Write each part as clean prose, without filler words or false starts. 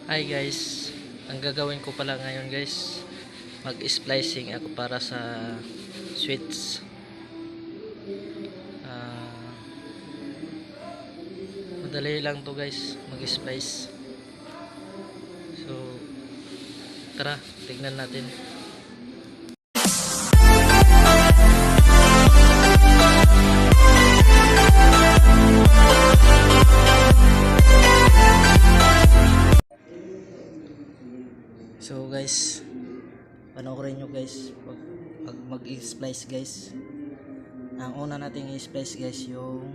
Hi guys, ang gagawin ko pala ngayon guys, mag-splicing ako para sa sweets. Ah, Madali lang to guys, mag-splice. So, tara, tignan natin. So guys, panoorin nyo guys, pag mag-splice guys. Ang una nating i-splice guys yung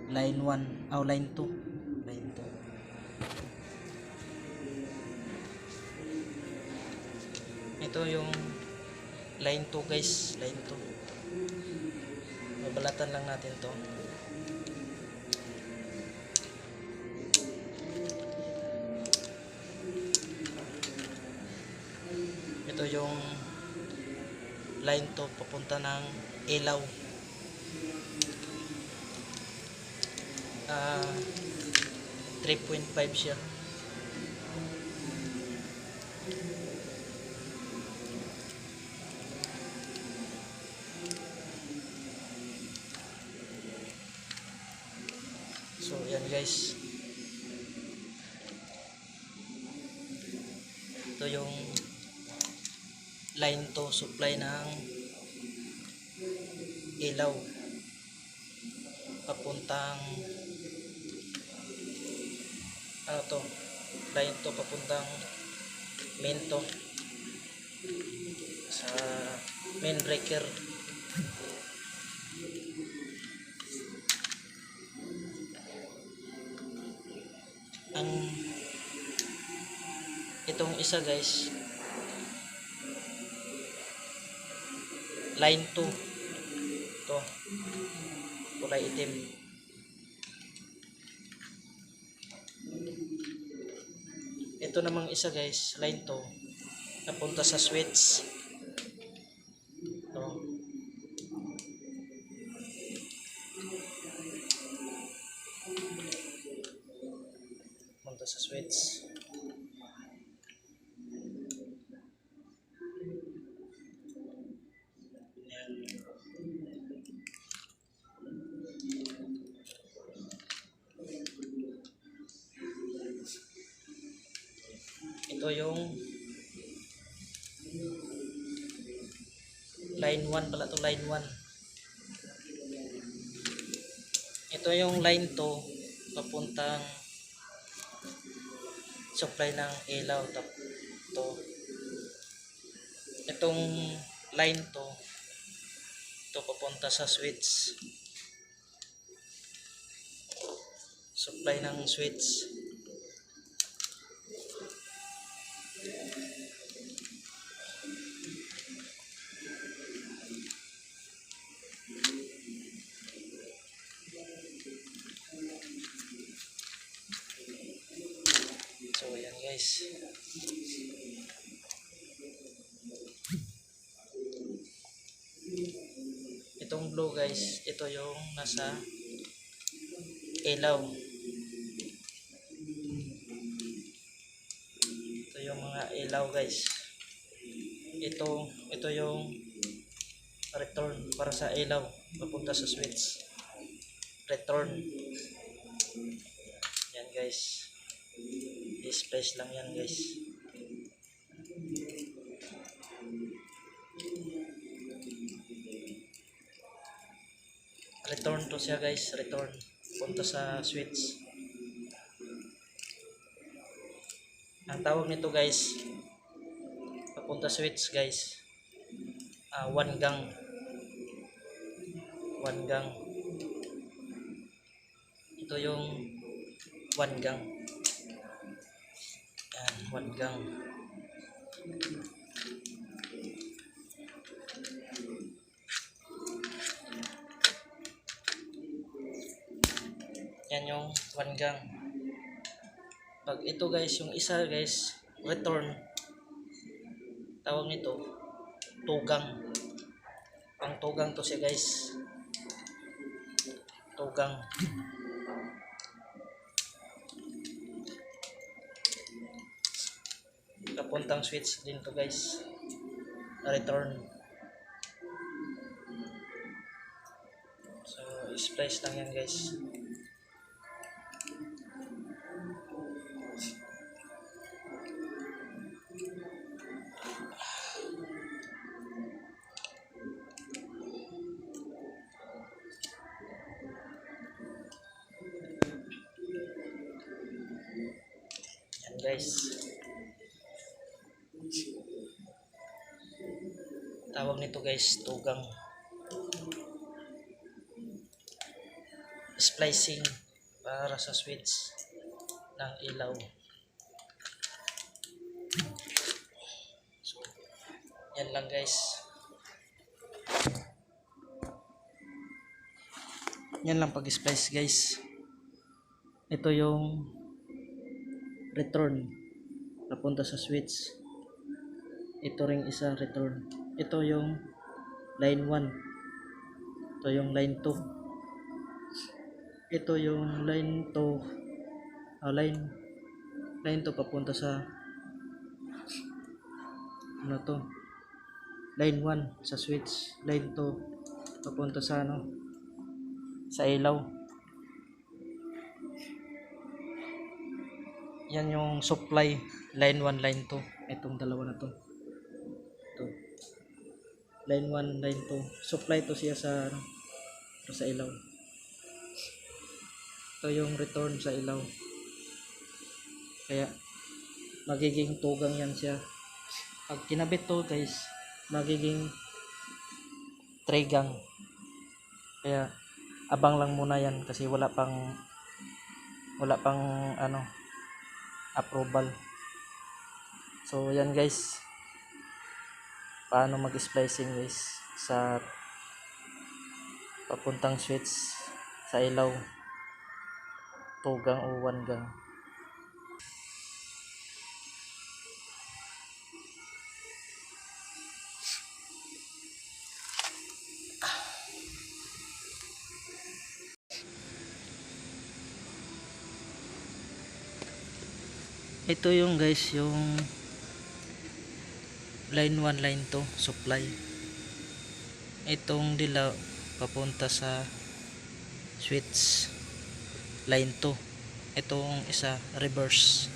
line 1, line 2. Line 2. Ito yung line 2 guys, line 2. Babalatan lang natin to. Ito yung line 2 papunta ng ilaw. 3.5 siya. So yan guys, ito yung line 2 supply ng ilaw papuntang line 2 papuntang main to sa main breaker. Ang itong isa guys, line 2 to, kulay itim. Ito namang isa guys, line 2 napunta sa switch to. Punta sa switch. Ito yung line 1 pala to, line 1. Ito yung line 2 papuntang supply ng ilaw to. Itong line 2 ito papunta sa switch, supply ng switch. So yan guys, itong blue guys, ito yung nasa ilaw. Ito yung mga ilaw guys. Ito yung return para sa ilaw papunta sa switch. Return. Yan guys, i-splice lang yan guys. Return to siya guys, return punta sa switch. Ang tawag nito guys, papunta switch guys, 1 gang. 1 gang. Ito yung 1 gang. Yan, 1 gang. Yan yung 1 gang. Pag ito guys, yung isa guys, return, tawag nito tugang. Pang tugang to siya guys, tugang. papuntang switch din to guys. Return. So, splice lang yan guys. Yan guys. Tawag nito guys, tugang. Splicing para sa switch ng ilaw. So, yan lang guys. Yan lang pag-splice guys. Ito yung return papunta sa switch. Ito ring isa return. Ito yung line 1. Ito yung line 2. Ito yung line 2. Line 2 papunta sa ano to? Line 1 sa switch. Line 2 papunta sa ano? Sa ilaw. Yan yung supply. Line 1, line 2. Itong dalawa na to. Ito. Line 1, line 2. Supply to siya sa ano? Sa ilaw. Ito yung return sa ilaw. Kaya magiging tugang yan siya. Pag kinabit to guys, magiging trigang. Kaya abang lang muna yan kasi wala pang ano approval. So yan guys, paano mag-splicing guys sa papuntang switch sa ilaw, tugang o 1 gang. Ito yung guys yung line 1, line 2 supply. Itong dilaw papunta sa switch line 2. Itong isa reverse.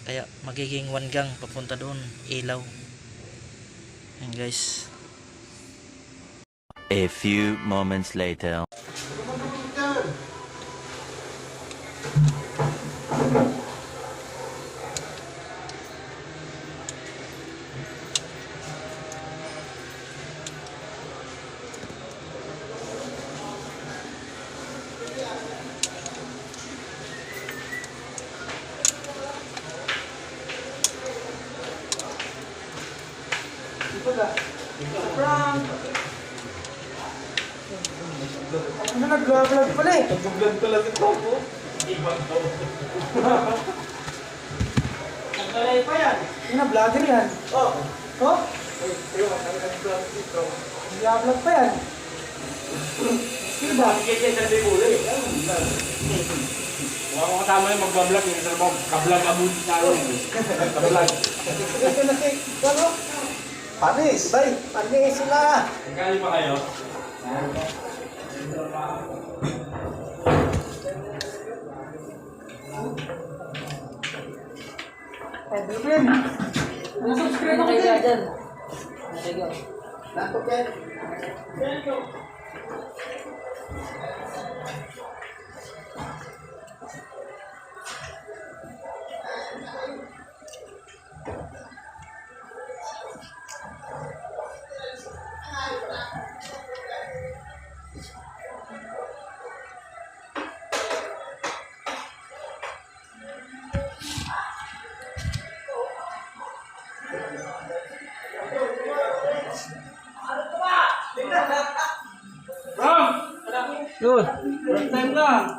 Kaya magiging 1 gang papunta doon, ilaw. Yan guys. A few moments later. Ano nag-vlog pala eh? Nag-vlog pala si Topo. Ibang daw. Naglalay pa yan. Yung na-vlogger yan. Oh. Oh? Ayun, nag-vlog si Topo. Nag-vlog pa yan. Sino ba? Kaya sa Bibuli. Mukhang ko kasama yung mag-vlog. Yung isa naman, ka-vlog abun sa akin. Ka-vlog. Ito na si... Ano? Panis. Bay. Panis sila. Nagkali pa kayo? Eh, Bibin. Subscribe ako dyan. Nakot yan. Yun, first time na.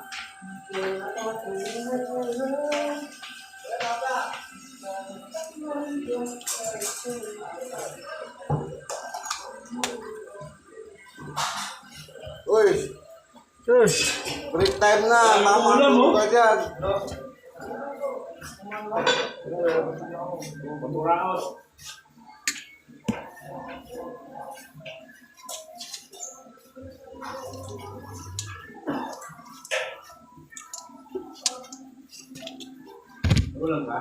Uy, Yes. break time na. Mama, Ulam, tulog oh. ka dyan. Paguraos. Ulang ba?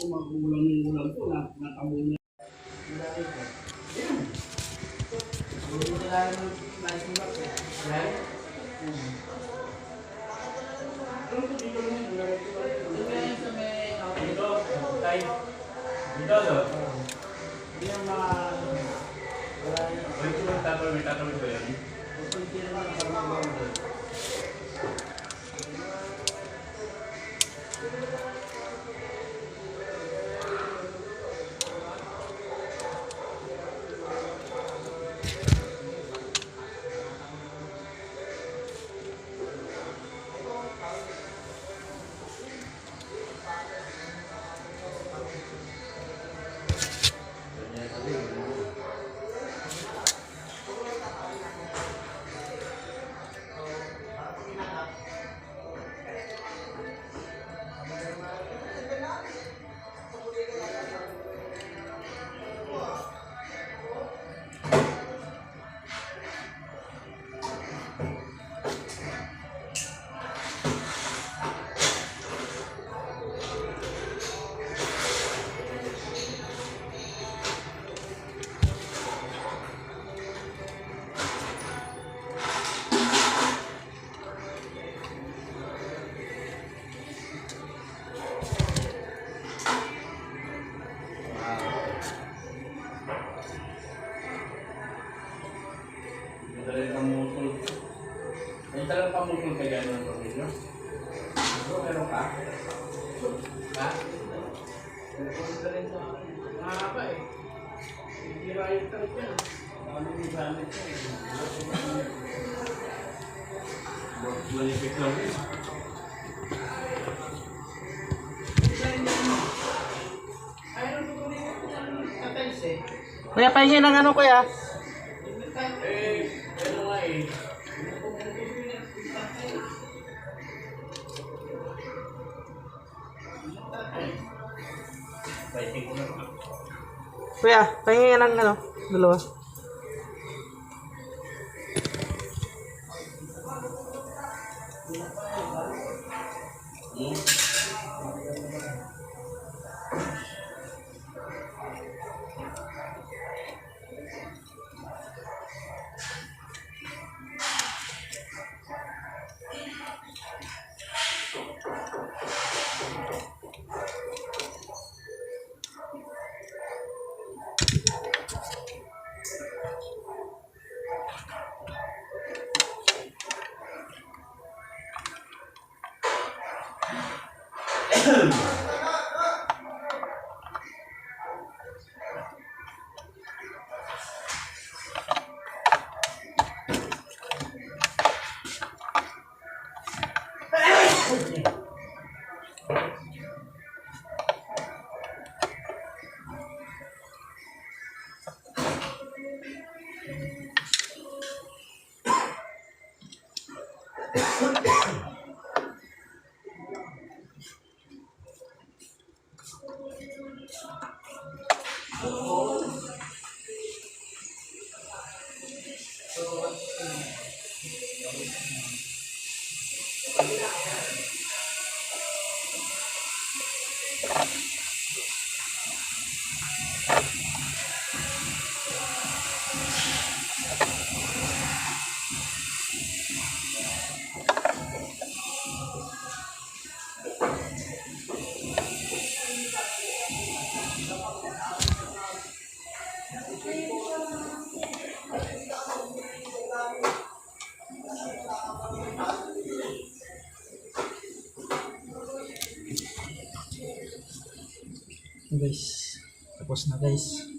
Ulang ko na nakamuli. Dito, hindi yung mga... Wait, may tatawid ko yan. May talagang pamukul ka dyan ng pamilyo? Meron ka? Ha? Pupunta rin sa mahaba eh. Hindi rayot ka rin yan. Ano yung gamit ko eh. Malipit lang eh. Kuya, pahingin ng ano kuya? Ano nga eh. Kuya, pahingin ng ano? Dalawa. Guys, tapos na guys.